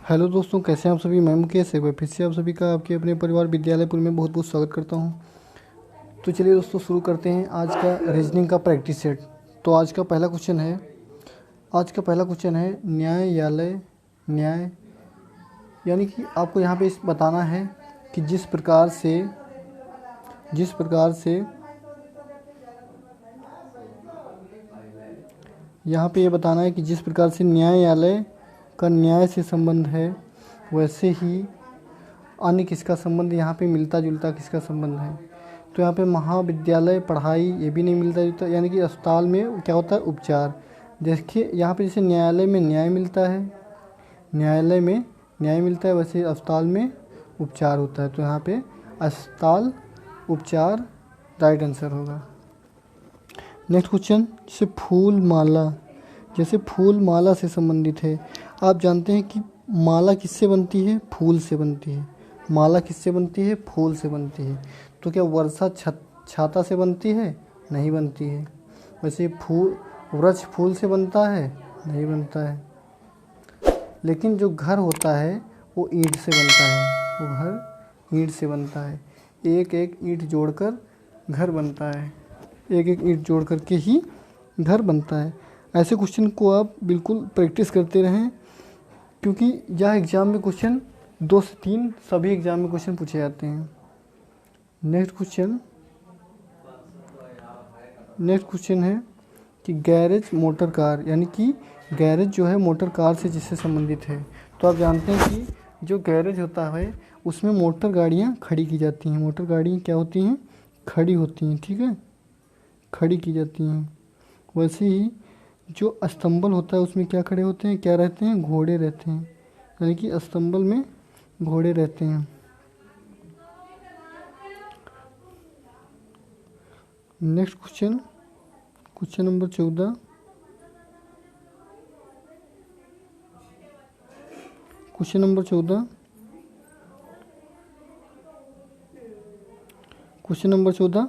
Hello दोस्तों, कैसे हैं आप सभी। मैं मुकेश एक बार फिर से आप सभी का आपके अपने परिवार विद्यालयपुर में बहुत बहुत स्वागत करता हूं। तो चलिए दोस्तों, शुरू करते हैं आज का रीजनिंग का प्रैक्टिस सेट। तो आज का पहला क्वेश्चन है न्यायालय न्याय, यानी कि आपको यहाँ पे इस बताना है कि जिस प्रकार से यहाँ पे ये बताना है कि जिस प्रकार से न्यायालय का न्याय से संबंध है, वैसे ही अन्य किसका संबंध यहाँ पे मिलता जुलता किसका संबंध है। तो यहाँ पे महाविद्यालय पढ़ाई, ये भी नहीं मिलता जुलता, यानी कि अस्पताल में क्या होता है, उपचार। देखिए यहाँ पे जैसे न्यायालय में न्याय मिलता है, वैसे अस्पताल में उपचार होता है। तो यहाँ पे अस्पताल उपचार राइट आंसर होगा। नेक्स्ट क्वेश्चन, जैसे फूल माला से संबंधित है। आप जानते हैं कि माला किससे बनती है, फूल से बनती है। माला किससे बनती है, फूल से बनती है। तो क्या वर्षा छाता से बनती है, नहीं बनती है। वैसे वृक्ष फूल से बनता है, नहीं बनता है। लेकिन जो घर होता है वो ईंट से बनता है। एक एक ईंट जोड़कर घर बनता है, के ही घर बनता है। ऐसे क्वेश्चन को आप बिल्कुल प्रैक्टिस करते रहें, क्योंकि यह एग्ज़ाम में क्वेश्चन 2 से 3 सभी एग्ज़ाम में क्वेश्चन पूछे जाते हैं। नेक्स्ट क्वेश्चन है कि गैरेज मोटर कार, यानी कि गैरेज जो है मोटर कार से जिससे संबंधित है। तो आप जानते हैं कि जो गैरेज होता है उसमें मोटर गाड़ियाँ खड़ी की जाती हैं। मोटर गाड़ियाँ क्या होती हैं, खड़ी होती हैं, ठीक है, खड़ी की जाती हैं। वैसे ही जो अस्तंबल होता है उसमें क्या खड़े होते हैं, क्या रहते हैं, घोड़े रहते हैं, यानी कि अस्तंबल में घोड़े रहते हैं। Next question number 14। Question number 14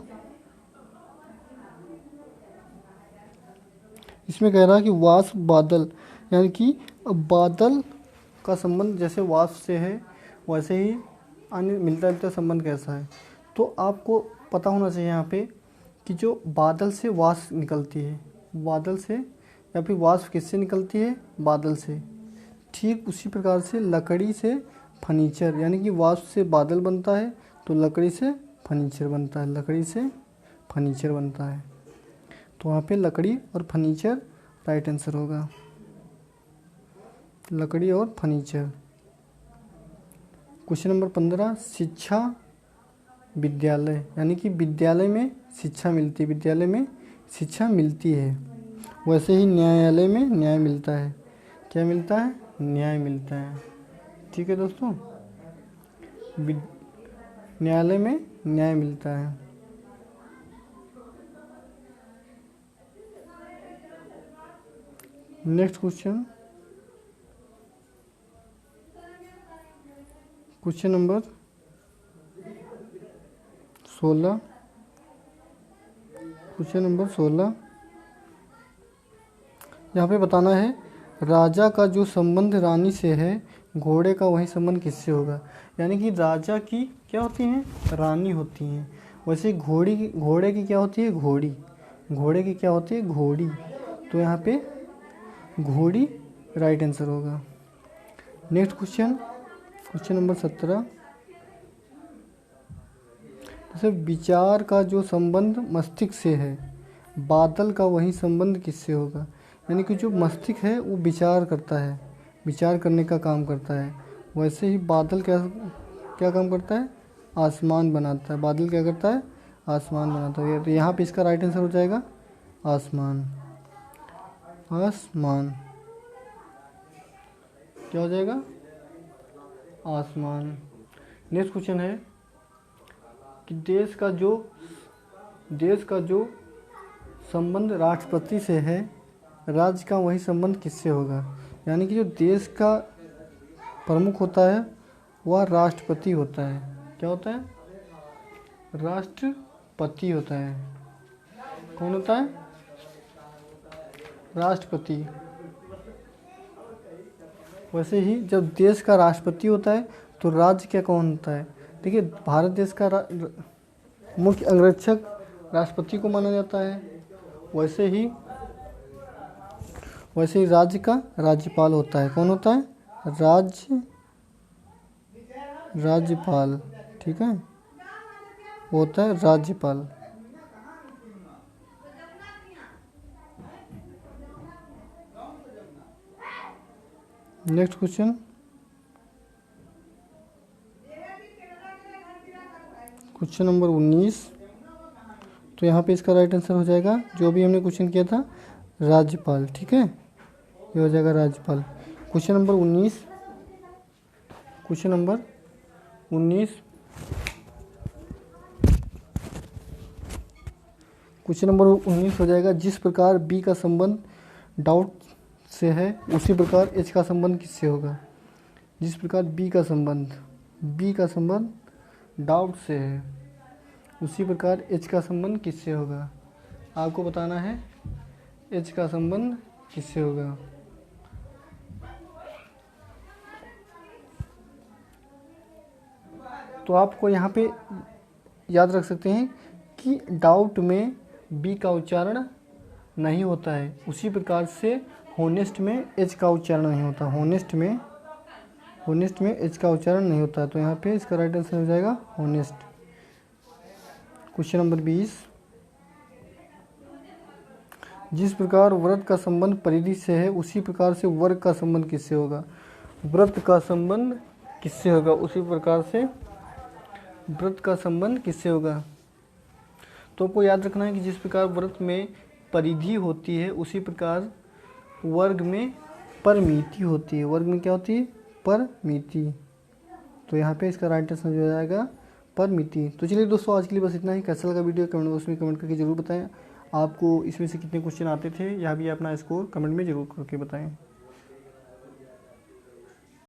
इसमें कह रहा है कि वाष्प बादल, यानी कि बादल का संबंध जैसे वाष्प से है, वैसे ही अन्य मिलता जुलता संबंध कैसा है। तो आपको पता होना चाहिए यहाँ पे कि जो बादल से वाष्प निकलती है, बादल से, या फिर वाष्प किससे निकलती है, बादल से। ठीक उसी प्रकार से लकड़ी से फर्नीचर, यानी कि वाष्प से बादल बनता है तो लकड़ी से फर्नीचर बनता है। तो वहाँ पे लकड़ी और फर्नीचर राइट आंसर होगा, लकड़ी और फर्नीचर। क्वेश्चन नंबर 15, शिक्षा विद्यालय, यानी कि विद्यालय में शिक्षा मिलती है, वैसे ही न्यायालय में न्याय मिलता है। क्या मिलता है, न्याय मिलता है। ठीक है दोस्तों, न्यायालय में न्याय मिलता है। Next question number 16। यहाँ पे बताना है राजा का जो संबंध रानी से है, घोड़े का वही संबंध किससे होगा। यानी कि राजा की क्या होती हैं, रानी होती हैं, वैसे घोड़े की क्या होती है, घोड़ी। तो यहाँ पे घोड़ी राइट आंसर होगा। Next question number 17। जैसे विचार का जो संबंध मस्तिष्क से है, बादल का वही संबंध किससे होगा। यानी कि जो मस्तिष्क है वो विचार करने का काम करता है, वैसे ही बादल क्या काम करता है, आसमान बनाता है। बादल क्या करता है, आसमान बनाता है। तो यहाँ पे इसका राइट आंसर हो जाएगा आसमान। क्या हो जाएगा, आसमान। नेक्स्ट क्वेश्चन है कि देश का जो संबंध राष्ट्रपति से है, राज्य का वही संबंध किससे होगा। यानी कि जो देश का प्रमुख होता है वह राष्ट्रपति होता है। क्या होता है, राष्ट्रपति होता है। कौन होता है, राष्ट्रपति। वैसे ही जब देश का राष्ट्रपति होता है तो राज्य क्या कौन होता है? देखिए, भारत देश का मुख्य अंगरक्षक राष्ट्रपति को माना जाता है। वैसे ही राज्य का राज्यपाल होता है। कौन होता है? राज्यपाल, ठीक है, वो होता है राज्यपाल। Next question, question number 19। तो यहाँ पे इसका राइट आंसर हो जाएगा जो भी हमने क्वेश्चन किया था, राज्यपाल। ठीक है, ये हो जाएगा राज्यपाल। Question number 19, question number 19, question number 19 हो जाएगा, जिस प्रकार बी का संबंध डाउट से है उसी प्रकार एच का संबंध किससे होगा? जिस प्रकार बी का संबंध डाउट से है उसी प्रकार एच का संबंध किससे होगा? आपको बताना है एच का संबंध किससे होगा। तो आपको यहाँ पे याद रख सकते हैं कि डाउट में बी का उच्चारण नहीं होता है, उसी प्रकार से होनेस्ट में एच का उच्चारण नहीं होता। होनेस्ट में एच का उच्चारण नहीं होता। तो यहाँ पे इसका राइट आंसर हो जाएगा होनेस्ट। क्वेश्चन नंबर 20, जिस प्रकार व्रत का संबंध परिधि से है उसी प्रकार से वर्ग का संबंध किससे होगा? व्रत का संबंध किससे होगा उसी प्रकार से व्रत का संबंध किससे होगा? तो आपको याद रखना है कि जिस प्रकार व्रत में परिधि होती है उसी प्रकार वर्ग में परमिति होती है। वर्ग में क्या होती है? परमिति। तो यहाँ पे इसका राइट आंसर हो जाएगा परमिति। तो चलिए दोस्तों, आज के लिए बस इतना ही। कैसा लगा वीडियो कमेंट बॉक्स में कमेंट करके जरूर बताएं। आपको इसमें से कितने क्वेश्चन आते थे, यह भी अपना स्कोर कमेंट में जरूर करके बताएं।